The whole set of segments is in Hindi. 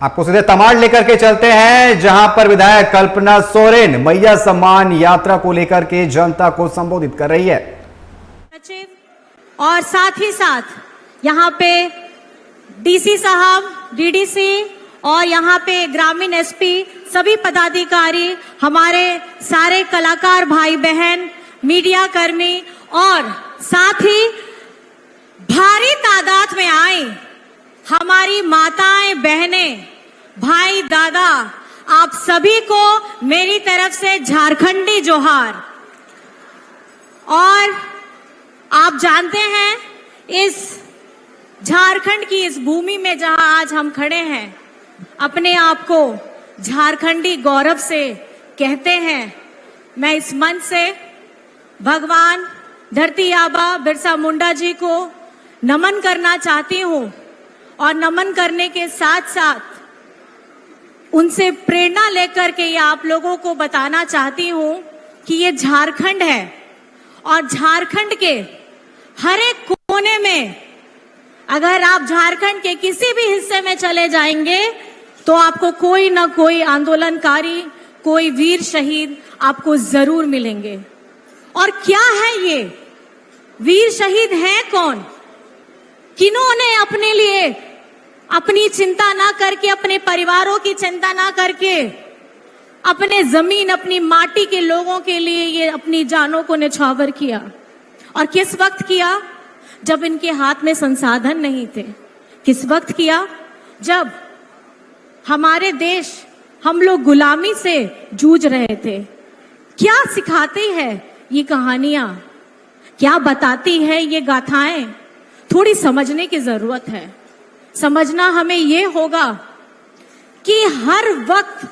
आपको सीधे तमाड़ लेकर के चलते हैं, जहां पर विधायक कल्पना सोरेन मैया सम्मान यात्रा को लेकर के जनता को संबोधित कर रही है। और साथ ही साथ यहाँ पे डीसी साहब, डीडीसी और यहाँ पे ग्रामीण एसपी, सभी पदाधिकारी, हमारे सारे कलाकार भाई बहन, मीडिया कर्मी और साथ ही भारी तादाद में आए हमारी माताएं, बहनें, भाई, दादा, आप सभी को मेरी तरफ से झारखंडी जोहार। और आप जानते हैं, इस झारखंड की इस भूमि में जहां आज हम खड़े हैं, अपने आप को झारखंडी गौरव से कहते हैं। मैं इस मंच से भगवान धरती आबा बिरसा मुंडा जी को नमन करना चाहती हूं और नमन करने के साथ साथ उनसे प्रेरणा लेकर के ये आप लोगों को बताना चाहती हूं कि ये झारखंड है और झारखंड के हर एक कोने में, अगर आप झारखंड के किसी भी हिस्से में चले जाएंगे तो आपको कोई ना कोई आंदोलनकारी, कोई वीर शहीद आपको जरूर मिलेंगे। और क्या है ये वीर शहीद हैं कौन? किन्होंने अपने लिए अपनी चिंता ना करके, अपने परिवारों की चिंता ना करके, अपने जमीन, अपनी माटी के लोगों के लिए ये अपनी जानों को न्यौछावर किया। और किस वक्त किया? जब इनके हाथ में संसाधन नहीं थे। किस वक्त किया? जब हमारे देश, हम लोग गुलामी से जूझ रहे थे। क्या सिखाती है ये कहानियां, क्या बताती है ये गाथाएं? थोड़ी समझने की जरूरत है। समझना हमें ये होगा कि हर वक्त,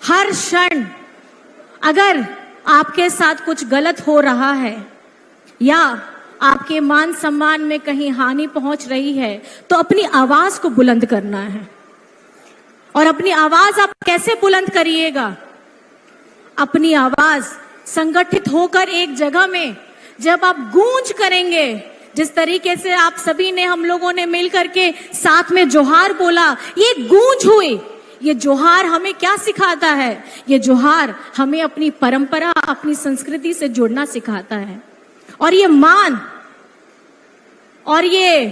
हर क्षण अगर आपके साथ कुछ गलत हो रहा है या आपके मान सम्मान में कहीं हानि पहुंच रही है, तो अपनी आवाज को बुलंद करना है। और अपनी आवाज आप कैसे बुलंद करिएगा? अपनी आवाज संगठित होकर एक जगह में जब आप गूंज करेंगे, जिस तरीके से आप सभी ने, हम लोगों ने मिल करके साथ में जोहार बोला, ये गूंज हुई। ये जोहार हमें क्या सिखाता है? ये जोहार हमें अपनी परंपरा, अपनी संस्कृति से जुड़ना सिखाता है। और ये मान और ये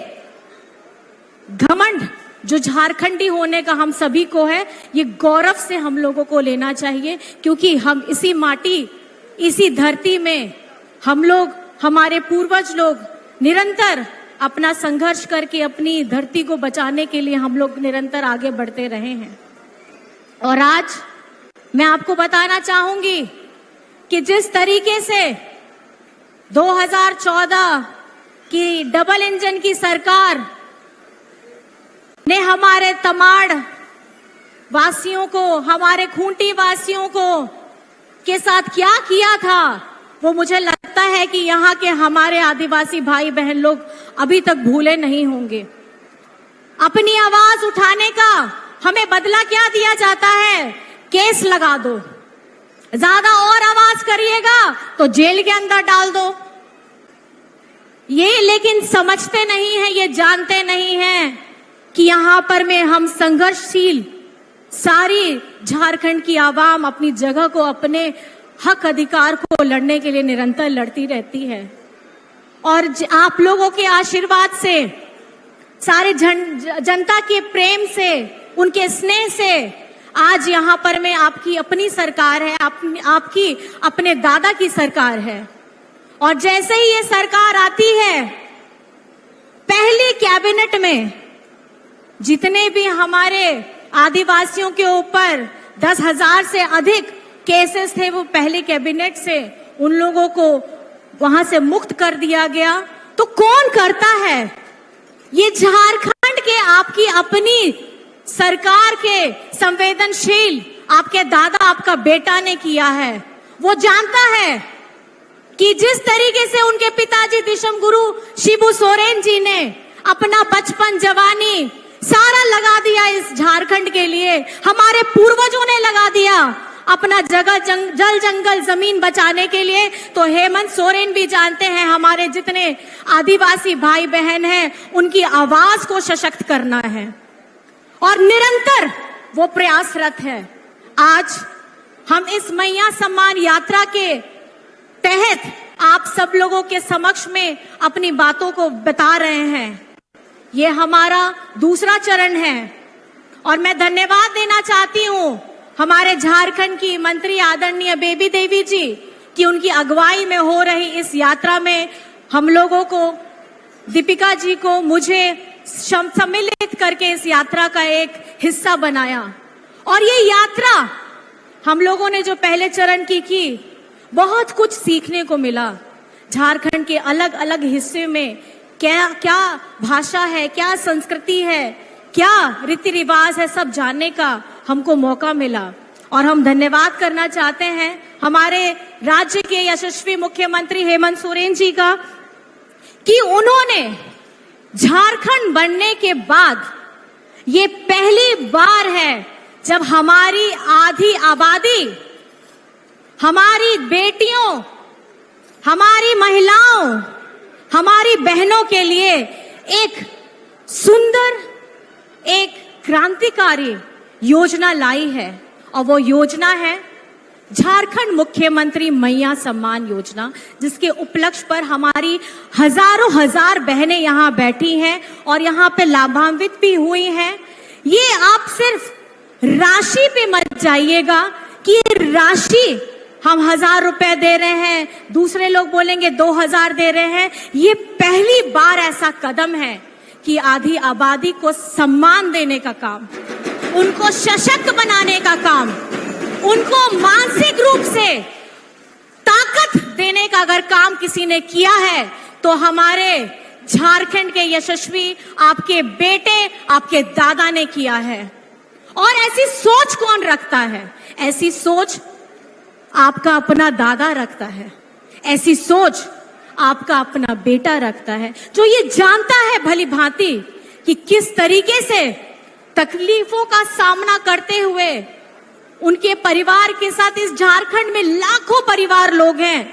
घमंड जो झारखंडी होने का हम सभी को है, ये गौरव से हम लोगों को लेना चाहिए, क्योंकि हम इसी माटी, इसी धरती में हम लोग, हमारे पूर्वज लोग निरंतर अपना संघर्ष करके अपनी धरती को बचाने के लिए हम लोग निरंतर आगे बढ़ते रहे हैं। और आज मैं आपको बताना चाहूंगी कि जिस तरीके से 2014 की डबल इंजन की सरकार ने हमारे तमाड़ वासियों को, हमारे खूंटी वासियों को के साथ क्या किया था, वो मुझे लगता है कि यहाँ के हमारे आदिवासी भाई बहन लोग अभी तक भूले नहीं होंगे। अपनी आवाज उठाने का हमें बदला क्या दिया जाता है? केस लगा दो। ज्यादा और आवाज करिएगा तो जेल के अंदर डाल दो। ये लेकिन समझते नहीं है, ये जानते नहीं हैं कि यहाँ पर में हम संघर्षशील सारी झारखंड की आवाम अपनी जगह को, अपने हक अधिकार को लड़ने के लिए निरंतर लड़ती रहती है। और आप लोगों के आशीर्वाद से, सारे जनता के प्रेम से, उनके स्नेह से आज यहाँ पर में आपकी अपनी सरकार है, आपकी अपने दादा की सरकार है। और जैसे ही ये सरकार आती है, पहली कैबिनेट में जितने भी हमारे आदिवासियों के ऊपर 10,000 से अधिक केसेस थे, वो पहले कैबिनेट से उन लोगों को वहां से मुक्त कर दिया गया। तो कौन करता है? ये झारखंड के आपकी अपनी सरकार के संवेदनशील आपके दादा, आपका बेटा ने किया है। वो जानता है कि जिस तरीके से उनके पिताजी दिशम गुरु शिबू सोरेन जी ने अपना बचपन, जवानी सारा लगा दिया इस झारखंड के लिए, हमारे पूर्वजों ने लगा दिया अपना जगह, जल जंगल, जमीन बचाने के लिए, तो हेमंत सोरेन भी जानते हैं हमारे जितने आदिवासी भाई बहन हैं, उनकी आवाज को सशक्त करना है। और निरंतर वो प्रयासरत है। आज हम इस मैया सम्मान यात्रा के तहत आप सब लोगों के समक्ष में अपनी बातों को बता रहे हैं। ये हमारा दूसरा चरण है और मैं धन्यवाद देना चाहती हूँ हमारे झारखंड की मंत्री आदरणीय बेबी देवी जी कि उनकी अगुवाई में हो रही इस यात्रा में हम लोगों को, दीपिका जी को, मुझे सम्मिलित करके इस यात्रा का एक हिस्सा बनाया। और ये यात्रा हम लोगों ने जो पहले चरण की बहुत कुछ सीखने को मिला। झारखंड के अलग अलग हिस्से में क्या क्या भाषा है, क्या संस्कृति है, क्या रीति रिवाज है, सब जानने का हमको मौका मिला। और हम धन्यवाद करना चाहते हैं हमारे राज्य के यशस्वी मुख्यमंत्री हेमंत सोरेन जी का कि उन्होंने झारखंड बनने के बाद ये पहली बार है जब हमारी आधी आबादी, हमारी बेटियों, हमारी महिलाओं, हमारी बहनों के लिए एक सुंदर, एक क्रांतिकारी योजना लाई है। और वो योजना है झारखंड मुख्यमंत्री मैया सम्मान योजना, जिसके उपलक्ष्य पर हमारी हजारों हजार बहनें यहाँ बैठी हैं और यहाँ पे लाभान्वित भी हुई हैं। ये आप सिर्फ राशि पे मत जाइएगा कि ये राशि हम 1000 रुपए दे रहे हैं, दूसरे लोग बोलेंगे 2000 दे रहे हैं। ये पहली बार ऐसा कदम है कि आधी आबादी को सम्मान देने का काम, उनको सशक्त बनाने का काम, उनको मानसिक रूप से ताकत देने का अगर काम किसी ने किया है तो हमारे झारखंड के यशस्वी आपके बेटे, आपके दादा ने किया है। और ऐसी सोच कौन रखता है? ऐसी सोच आपका अपना दादा रखता है, ऐसी सोच आपका अपना बेटा रखता है, जो ये जानता है भली भांति कि किस तरीके से तकलीफों का सामना करते हुए उनके परिवार के साथ इस झारखंड में लाखों परिवार लोग हैं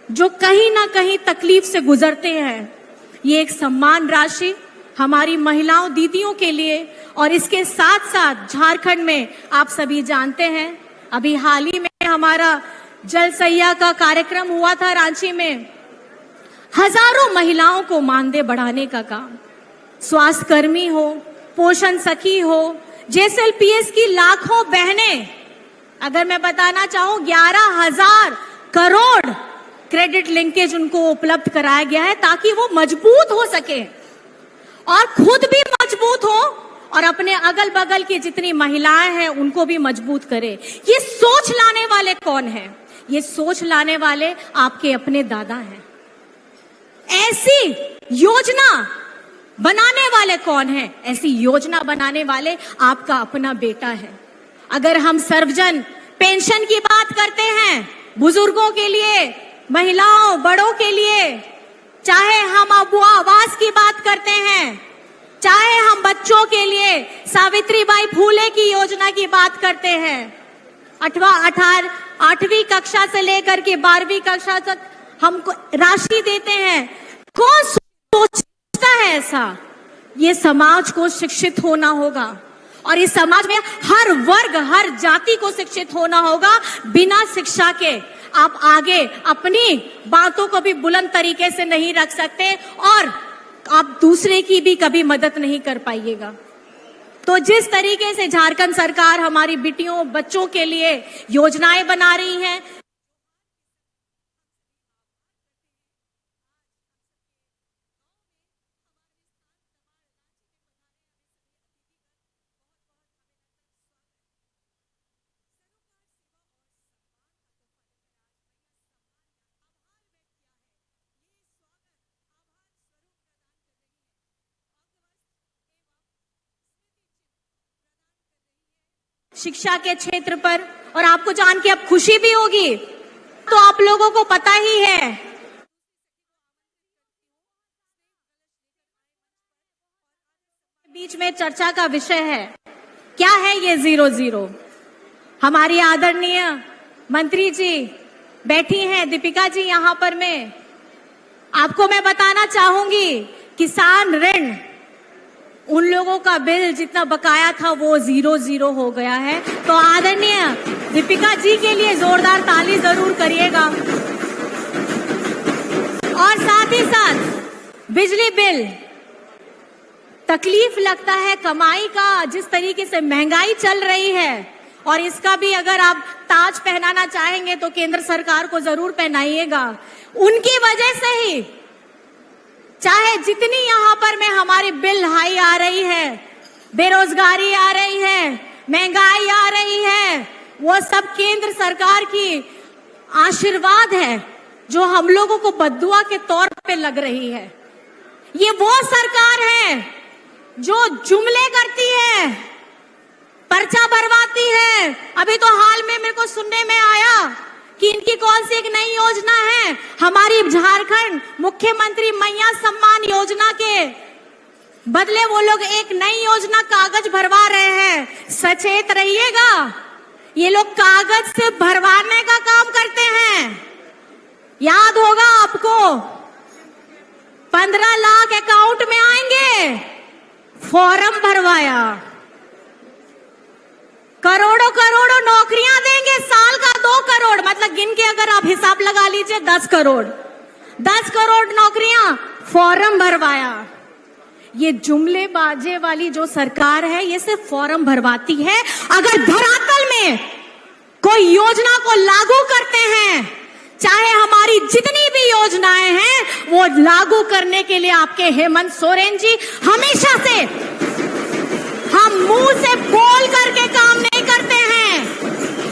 जो कहीं ना कहीं तकलीफ से गुजरते हैं। ये एक सम्मान राशि हमारी महिलाओं, दीदियों के लिए। और इसके साथ साथ झारखंड में आप सभी जानते हैं अभी हाल ही में हमारा जल सैया का कार्यक्रम हुआ था रांची में। हजारों महिलाओं को मानदेय बढ़ाने का काम, स्वास्थ्य कर्मी हो, पोषण सखी हो, जेएसएलपीएस की लाखों बहनें, अगर मैं बताना चाहूं 11,000 करोड़ क्रेडिट लिंकेज उनको उपलब्ध कराया गया है ताकि वो मजबूत हो सके और खुद भी मजबूत हो और अपने अगल बगल की जितनी महिलाएं हैं उनको भी मजबूत करे। ये सोच लाने वाले कौन है? ये सोच लाने वाले आपके अपने दादा हैं। ऐसी योजना बनाने वाले कौन है? ऐसी योजना बनाने वाले आपका अपना बेटा है। अगर हम सर्वजन पेंशन की बात करते हैं बुजुर्गों के लिए, महिलाओं, बड़ों के लिए, चाहे हम अबुआ आवास की बात करते हैं, चाहे हम बच्चों के लिए सावित्रीबाई फूले की योजना की बात करते हैं, 8वीं कक्षा से लेकर के 12वीं कक्षा तक हमको राशि देते हैं। कौन सोचता है ऐसा? ये समाज को शिक्षित होना होगा और इस समाज में हर वर्ग, हर जाति को शिक्षित होना होगा। बिना शिक्षा के आप आगे अपनी बातों को भी बुलंद तरीके से नहीं रख सकते और आप दूसरे की भी कभी मदद नहीं कर पाइएगा। तो जिस तरीके से झारखंड सरकार हमारी बेटियों, बच्चों के लिए योजनाएं बना रही है, शिक्षा के क्षेत्र पर, और आपको जान के अब खुशी भी होगी, तो आप लोगों को पता ही है बीच में चर्चा का विषय है, क्या है ये 0-0। हमारी आदरणीय मंत्री जी बैठी हैं, दीपिका जी यहाँ पर। मैं आपको बताना चाहूंगी किसान ऋण उन लोगों का बिल जितना बकाया था वो 0 हो गया है। तो आदरणीय दीपिका जी के लिए जोरदार ताली जरूर करिएगा। और साथ ही साथ बिजली बिल, तकलीफ लगता है कमाई का, जिस तरीके से महंगाई चल रही है, और इसका भी अगर आप ताज पहनाना चाहेंगे तो केंद्र सरकार को जरूर पहनाइएगा। उनकी वजह से ही चाहे जितनी यहाँ पर में हमारी बिल हाई आ रही है, बेरोजगारी आ रही है, महंगाई आ रही है, वो सब केंद्र सरकार की आशीर्वाद है जो हम लोगों को बद्दुआ के तौर पे लग रही है। ये वो सरकार है जो जुमले करती है, पर्चा भरवाती है। अभी तो हाल में मेरे को सुनने में आया कि इनकी कौन सी एक नई योजना है, हमारी झारखंड मुख्यमंत्री मैया सम्मान योजना के बदले वो लोग एक नई योजना कागज भरवा रहे हैं। सचेत रहिएगा, ये लोग कागज से भरवाने का काम करते हैं। याद होगा आपको, 15 लाख अकाउंट में आएंगे, फॉर्म भरवाया, करोड़ों करोड़ों नौकरियां देंगे, साल का 2 करोड़, मतलब गिन के अगर आप हिसाब लगा लीजिए 10 करोड़, 10 करोड़ नौकरियां, फॉर्म भरवाया। ये जुमले बाजे वाली जो सरकार है ये सिर्फ फॉर्म भरवाती है। अगर धरातल में कोई योजना को लागू करते हैं, चाहे हमारी जितनी भी योजनाएं हैं वो लागू करने के लिए आपके हेमंत सोरेन जी हमेशा से, हम मुंह से बोल करके काम नहीं करते हैं,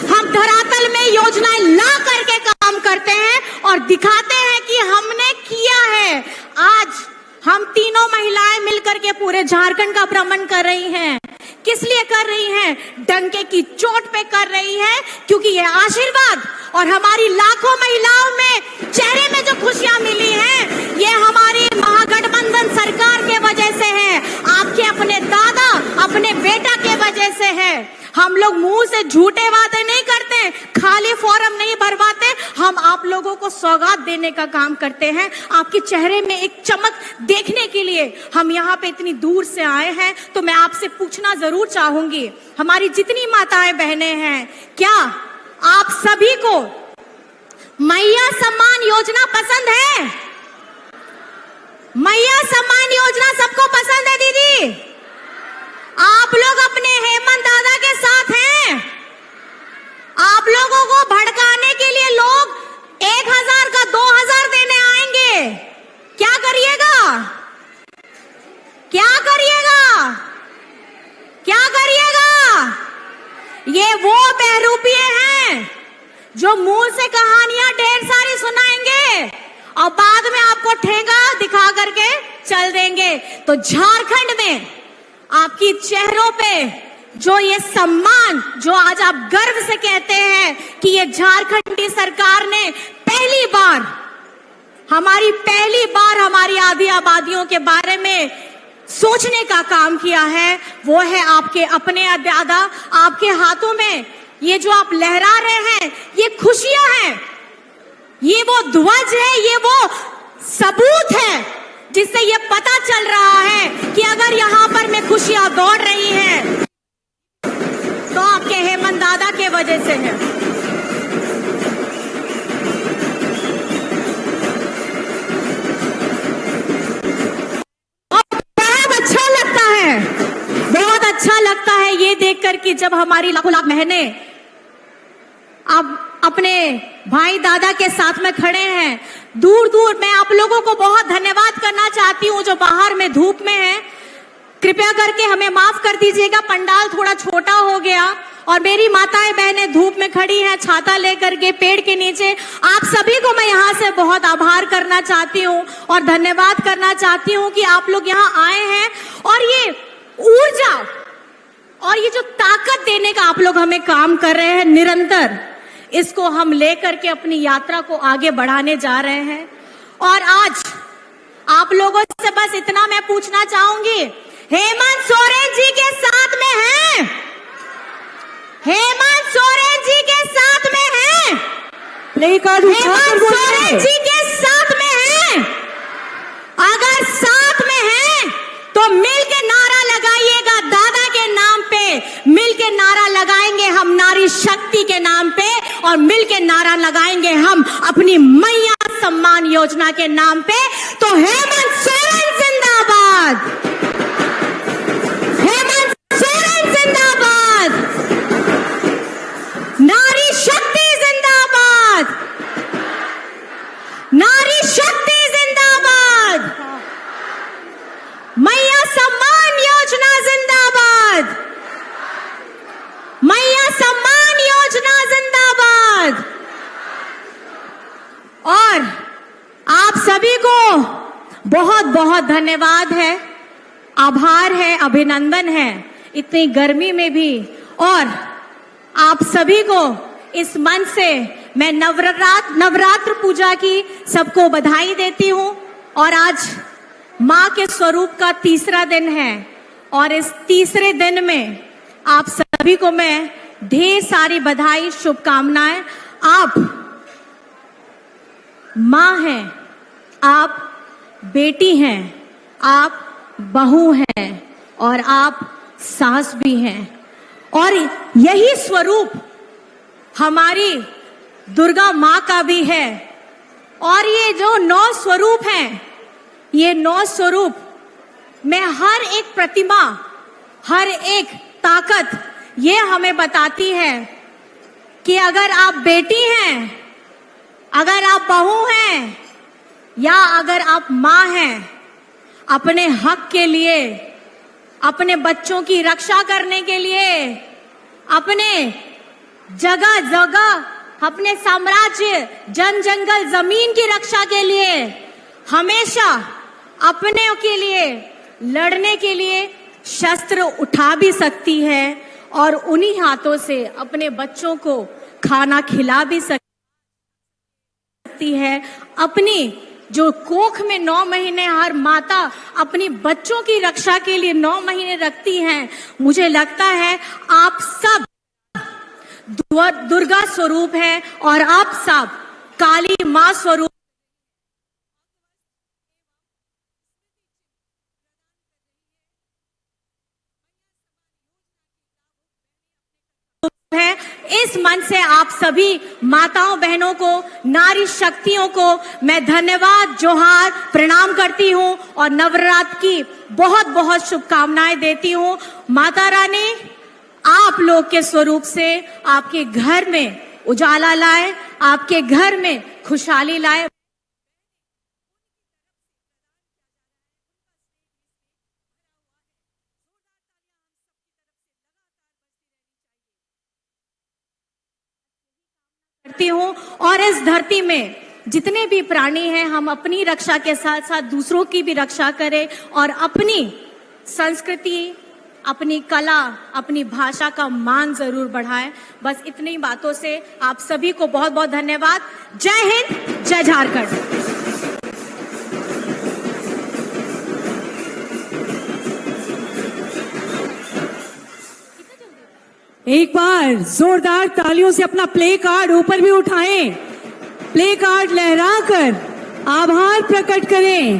हम धरातल में योजनाएं ला करके काम करते हैं और दिखाते हैं कि हमने किया है। आज हम तीनों महिलाएं मिलकर के पूरे झारखंड का भ्रमण कर रही हैं। किस लिए कर रही हैं? डंके की चोट पे कर रही है, क्योंकि ये आशीर्वाद और हमारी लाखों महिलाओं में चेहरे में जो खुशियां मिली हैं, ये हमारी महागठबंधन सरकार के वजह से है, आपके अपने दादा, अपने बेटा के वजह से है। हम लोग मुंह से झूठे वादे नहीं करते, खाली फॉर्म नहीं भरवाते, हम आप लोगों को सौगात देने का काम करते हैं। आपके चेहरे में एक चमक देखने के लिए हम यहाँ पे इतनी दूर से आए हैं। तो मैं आपसे पूछना जरूर चाहूंगी, हमारी जितनी माताएं बहनें हैं, क्या आप सभी को मैया सम्मान योजना पसंद है? मैया सम्मान योजना सबको पसंद है दीदी? आप लोग अपने हेमंत दादा के साथ हैं? आप लोगों को भड़काने के लिए लोग 1000 का 2000 देने आएंगे, क्या करिएगा? क्या करिएगा? क्या करिएगा? ये वो बहरूपिये हैं जो मुंह से कहानियां ढेर सारी सुनाएंगे और बाद में आपको ठेंगा दिखा करके चल देंगे। तो झारखंड में आपकी चेहरों पे जो ये सम्मान, जो आज आप गर्व से कहते हैं कि ये झारखंडी सरकार ने पहली बार हमारी आदि आबादियों के बारे में सोचने का काम किया है, वो है आपके अपने दादा। आपके हाथों में ये जो आप लहरा रहे हैं, ये खुशियां हैं, ये वो ध्वज है, ये वो सबूत है जिससे ये पता चल रहा है कि अगर यहाँ पर में खुशियां दौड़ रही हैं तो आपके हेमंत दादा के वजह से है। और बहुत अच्छा लगता है ये देखकर कि जब हमारी लाखों लाख बहनें अब अपने भाई दादा के साथ में खड़े हैं। दूर दूर मैं आप लोगों को बहुत धन्यवाद करना चाहती हूँ जो बाहर में धूप में है। कृपया करके हमें माफ कर दीजिएगा, पंडाल थोड़ा छोटा हो गया और मेरी माताएं बहनें धूप में खड़ी हैं छाता लेकर के पेड़ के नीचे। आप सभी को मैं यहाँ से बहुत आभार करना चाहती हूँ और धन्यवाद करना चाहती हूँ कि आप लोग यहाँ आए हैं और ये ऊर्जा और ये जो ताकत देने का आप लोग हमें काम कर रहे हैं निरंतर, इसको हम लेकर के अपनी यात्रा को आगे बढ़ाने जा रहे हैं। और आज आप लोगों से बस इतना मैं पूछना चाहूंगी, हेमंत सोरेन जी के साथ में हैं? हेमंत सोरेन जी के साथ में हैं? हेमंत सोरेन जी के साथ में हैं? अगर साथ में हैं तो मिल के नारा मिलके नारा लगाएंगे हम नारी शक्ति के नाम पे, और मिलके नारा लगाएंगे हम अपनी मैया सम्मान योजना के नाम पे। तो हेमंत सोरेन जिंदाबाद, हेमंत सोरेन जिंदाबाद, नारी शक्ति जिंदाबाद, नारी शक्ति जिंदाबाद, मैया सम्मान योजना जिंदाबाद, मैया सम्मान योजना जिंदाबाद। और आप सभी को बहुत बहुत धन्यवाद है, आभार है, अभिनंदन है इतनी गर्मी में भी। और आप सभी को इस मंच से मैं नवरात्र पूजा की सबको बधाई देती हूं। और आज मां के स्वरूप का तीसरा दिन है, और इस तीसरे दिन में आप सभी को मैं ढेर सारी बधाई, शुभकामनाएं। आप मां हैं, आप बेटी हैं, आप बहू हैं, और आप सास भी हैं। और यही स्वरूप हमारी दुर्गा मां का भी है। और ये जो 9 स्वरूप हैं, ये 9 स्वरूप में हर एक प्रतिमा, हर एक ताकत ये हमें बताती है कि अगर आप बेटी हैं, अगर आप बहू हैं, या अगर आप मां हैं, अपने हक के लिए, अपने बच्चों की रक्षा करने के लिए, अपने जगह जगह, अपने साम्राज्य, जन जंगल, जमीन की रक्षा के लिए, हमेशा अपने के लिए लड़ने के लिए शस्त्र उठा भी सकती है, और उन्हीं हाथों से अपने बच्चों को खाना खिला भी सकती है। अपनी जो कोख में 9 महीने हर माता अपनी बच्चों की रक्षा के लिए 9 महीने रखती हैं। मुझे लगता है आप सब दुर्गा स्वरूप हैं, और आप सब काली मां स्वरूप है। इस मंच से आप सभी माताओं बहनों को, नारी शक्तियों को मैं धन्यवाद, जोहार, प्रणाम करती हूं, और नवरात्र की बहुत बहुत शुभकामनाएं देती हूं। माता रानी आप लोग के स्वरूप से आपके घर में उजाला लाए, आपके घर में खुशहाली लाए। करती हूं। और इस धरती में जितने भी प्राणी हैं, हम अपनी रक्षा के साथ साथ दूसरों की भी रक्षा करें, और अपनी संस्कृति, अपनी कला, अपनी भाषा का मान जरूर बढ़ाएं। बस इतनी बातों से आप सभी को बहुत बहुत धन्यवाद। जय हिंद, जय झारखंड। एक बार जोरदार तालियों से अपना प्ले कार्ड ऊपर भी उठाएं, प्ले कार्ड लहराकर आभार प्रकट करें।